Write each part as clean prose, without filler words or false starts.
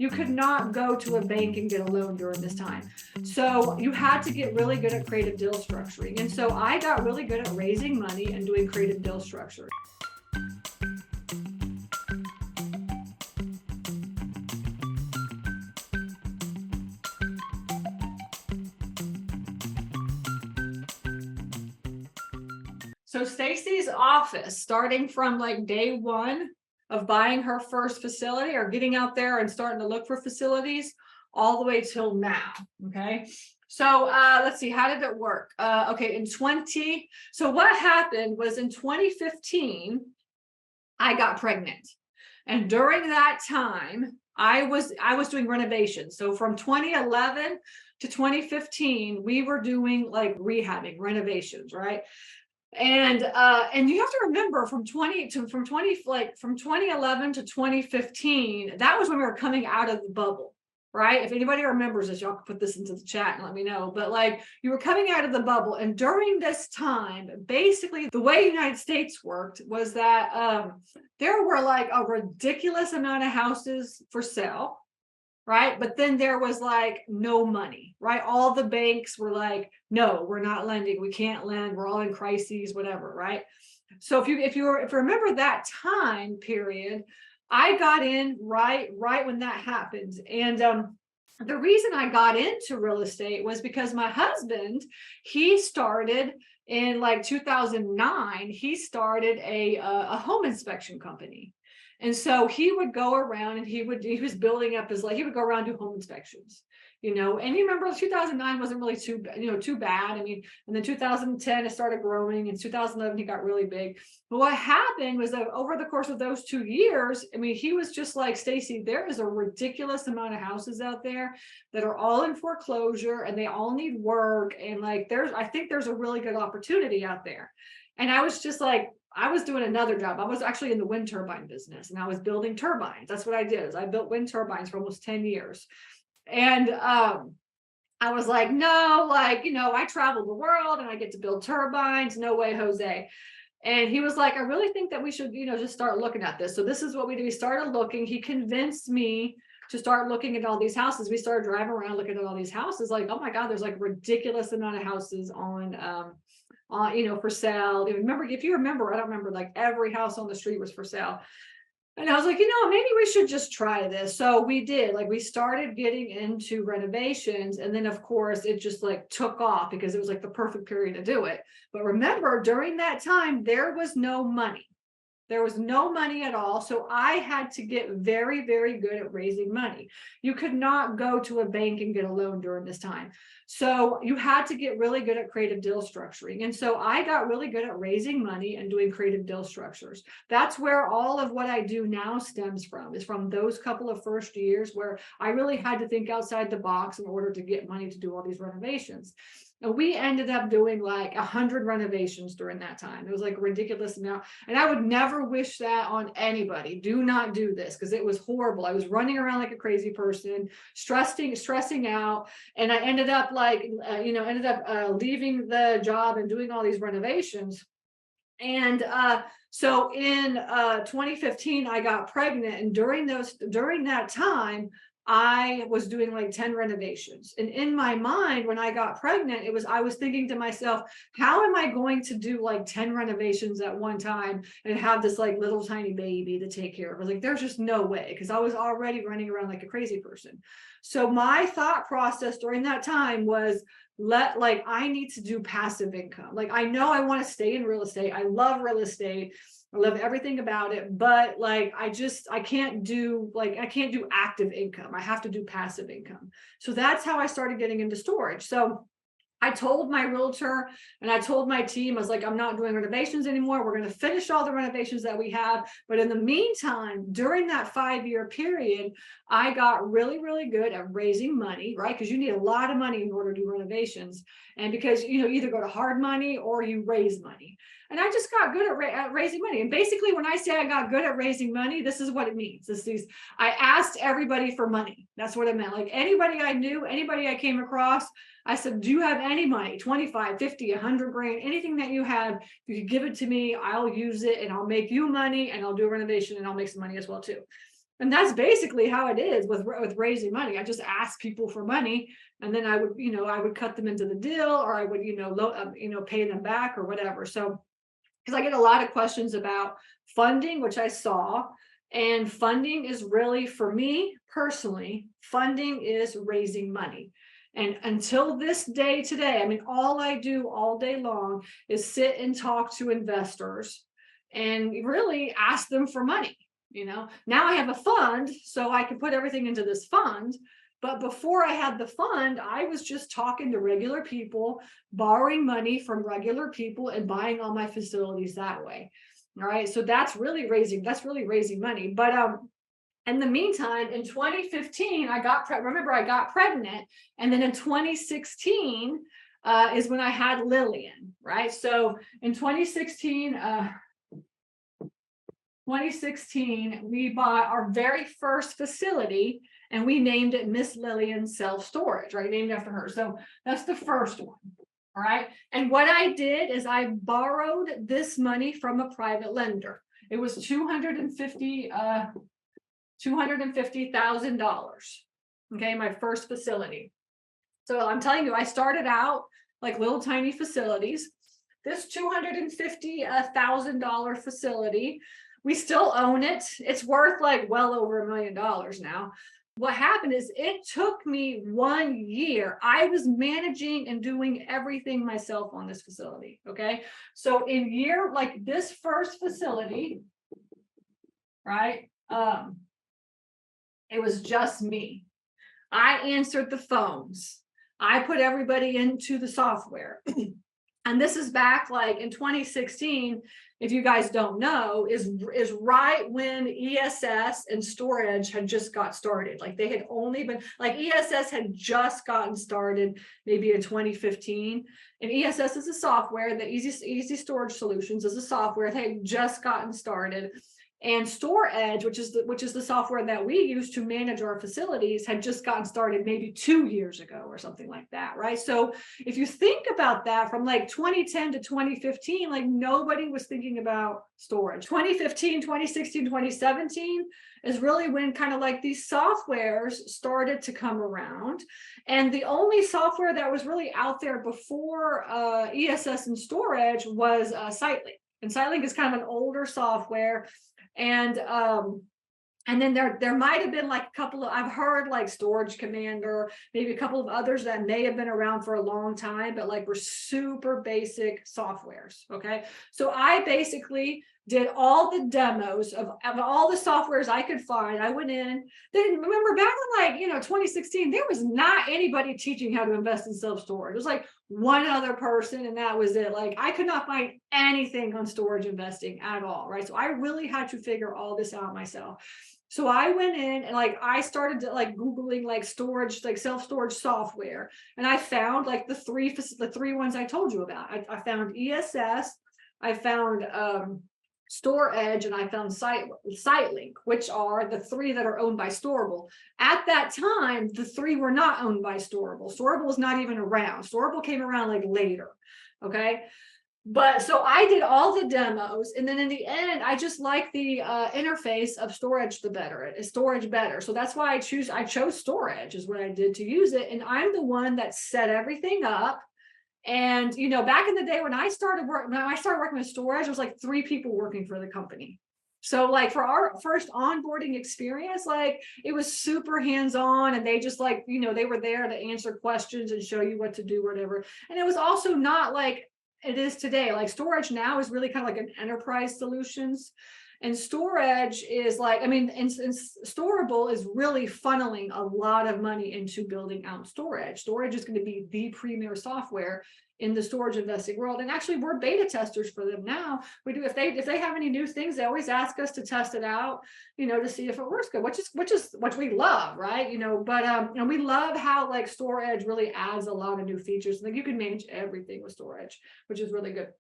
You could not go to a bank and get a loan during this time. So you had to get really good at creative deal structuring. And so I got really good at raising money and doing creative deal structure. So Stacy's office, starting from like day one of buying her first facility or getting out there and starting to look for facilities, all the way till now. Okay. So let's see, how did it work? Okay, so what happened was in 2015, I got pregnant. And during that time, I was doing renovations. So from 2011 to 2015, we were doing like rehabbing renovations, right? And you have to remember from 2011 to 2015, that was when we were coming out of the bubble, right? If anybody remembers this, y'all can put this into the chat and let me know. But like, you were coming out of the bubble, and during this time, basically the way the United States worked was that there were like a ridiculous amount of houses for sale, right? But then there was like no money, right? All the banks were like, no, we're not lending. We can't lend. We're all in crises, whatever, right? So if you remember that time period, I got in right when that happened. And the reason I got into real estate was because my husband, he started in like 2009, he started a home inspection company. And so he would go around and he was building up his, like, he would go around do home inspections, and you remember 2009 wasn't really too bad. I mean, and then 2010, it started growing. In 2011, he got really big. But what happened was that over the course of those 2 years, I mean, he was just like, Stacy, there is a ridiculous amount of houses out there that are all in foreclosure and they all need work. And like, I think there's a really good opportunity out there. And I was just like, I was doing another job. I was actually in the wind turbine business and I was building turbines. That's what I did, is I built wind turbines for almost 10 years. And I was like, no, like, I travel the world and I get to build turbines. No way, Jose. And he was like, I really think that we should, just start looking at this. So this is what we did. We started looking. He convinced me to start looking at all these houses. We started driving around looking at all these houses. Like, oh my God, there's like ridiculous amount of houses on for sale. If you remember, I don't remember, like every house on the street was for sale. And I was like, maybe we should just try this. So we did, like, we started getting into renovations. And then of course it just like took off because it was like the perfect period to do it. But remember, during that time, there was no money. There was no money at all. So I had to get very, very good at raising money. You could not go to a bank and get a loan during this time. So you had to get really good at creative deal structuring. And so I got really good at raising money and doing creative deal structures. That's where all of what I do now stems from, is from those couple of first years where I really had to think outside the box in order to get money to do all these renovations. And we ended up doing like 100 renovations during that time. It was like a ridiculous amount. And I would never wish that on anybody. Do not do this, because it was horrible. I was running around like a crazy person, stressing out. And I ended up leaving the job and doing all these renovations. And so in 2015, I got pregnant. And during that time, I was doing like 10 renovations. And in my mind, when I got pregnant, I was thinking to myself, how am I going to do like 10 renovations at one time and have this like little tiny baby to take care of? I was like, there's just no way, because I was already running around like a crazy person. So my thought process during that time was, I need to do passive income. Like, I know I want to stay in real estate. I love real estate. I love everything about it, but like, I can't do active income. I have to do passive income. So that's how I started getting into storage. So I told my realtor and I told my team, I was like, I'm not doing renovations anymore. We're going to finish all the renovations that we have. But in the meantime, during that 5-year period, I got really, really good at raising money, right? Because you need a lot of money in order to do renovations. And because, either go to hard money or you raise money. And I just got good at raising money. And basically, when I say I got good at raising money, this is what it means. I asked everybody for money. That's what it meant. Like, anybody I knew, anybody I came across, I said, do you have any money? 25, 50, 100 grand, anything that you have, you could give it to me. I'll use it and I'll make you money, and I'll do a renovation and I'll make some money as well too. And that's basically how it is with raising money. I just ask people for money, and then I would, I would cut them into the deal, or I would, pay them back or whatever. So, because I get a lot of questions about funding, which I saw, and funding is really, for me personally, funding is raising money. And until this day today, I mean, all I do all day long is sit and talk to investors and really ask them for money. Now I have a fund, so I can put everything into this fund. But before I had the fund, I was just talking to regular people, borrowing money from regular people and buying all my facilities that way. All right. So that's really raising money. But in the meantime, in 2015, I got pregnant. And then in 2016 is when I had Lillian, right? So in 2016, we bought our very first facility, and we named it Miss Lillian Self Storage, right? Named after her. So that's the first one. All right. And what I did is I borrowed this money from a private lender. It was $250,000. Okay. My first facility. So I'm telling you, I started out like little tiny facilities. This $250,000 facility, we still own it. It's worth like well over $1 million now. What happened is it took me 1 year. I was managing and doing everything myself on this facility. Okay. So like this first facility, right? It was just me. I answered the phones. I put everybody into the software. And this is back like in 2016, if you guys don't know, is right when ESS and storage had just got started. Like they had only been, like ESS had just gotten started maybe in 2015. And ESS is a software, the Easy Storage Solutions is a software that had just gotten started. And StoreEdge, which is the software that we use to manage our facilities, had just gotten started maybe 2 years ago or something like that, right? So if you think about that from like 2010 to 2015, like nobody was thinking about storage. 2015, 2016, 2017 is really when kind of like these softwares started to come around. And the only software that was really out there before ESS and storage was SiteLink. And SiteLink is kind of an older software. And then there might have been like a couple of, I've heard like Storage Commander, maybe a couple of others that may have been around for a long time, but like were super basic softwares. Okay. So I basically did all the demos of all the softwares I could find. I went in, then remember back in like, 2016, there was not anybody teaching how to invest in self-storage. It was like one other person, and that was it. Like I could not find anything on storage investing at all, right? So I really had to figure all this out myself. So I went in and like I started to, like Googling like storage, like self-storage software, and I found like the three ones I told you about. I found ESS, I found StoreEdge, and I found SiteLink, which are the three that are owned by Storable. At that time, the three were not owned by Storable. Storable was not even around. Storable came around like later. Okay. But so I did all the demos, and then in the end, I just like the interface of storage better. So that's why I chose StoreEdge is what I did to use it. And I'm the one that set everything up. And back in the day when I started working with storage, it was like 3 people working for the company. So like for our first onboarding experience, like it was super hands-on, and they just like, they were there to answer questions and show you what to do, whatever. And it was also not like it is today. Like storage now is really kind of like an enterprise solutions. And storage is like, and Storable is really funneling a lot of money into building out storage. Storage is going to be the premier software in the storage investing world. And actually we're beta testers for them now. We do, if they have any new things, they always ask us to test it out, to see if it works good, which we love, right? But we love how like StoreEdge really adds a lot of new features. Like you can manage everything with storage, which is really good.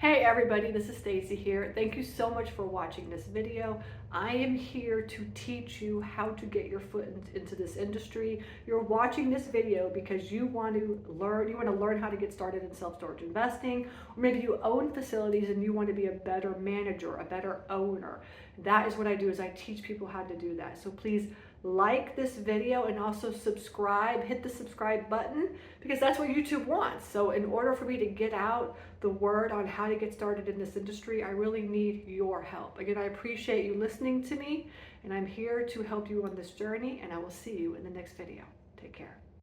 Hey everybody, this is Stacy here. Thank you so much for watching this video. I am here to teach you how to get your foot into this industry. You're watching this video because you want to learn how to get started in self-storage investing, or maybe you own facilities and you want to be a better manager, a better owner. That is what I do, is I teach people how to do that. So please like this video and also subscribe, hit the subscribe button, because that's what YouTube wants. So in order for me to get out the word on how to get started in this industry, I really need your help. Again, I appreciate you listening to me, and I'm here to help you on this journey, and I will see you in the next video. Take care.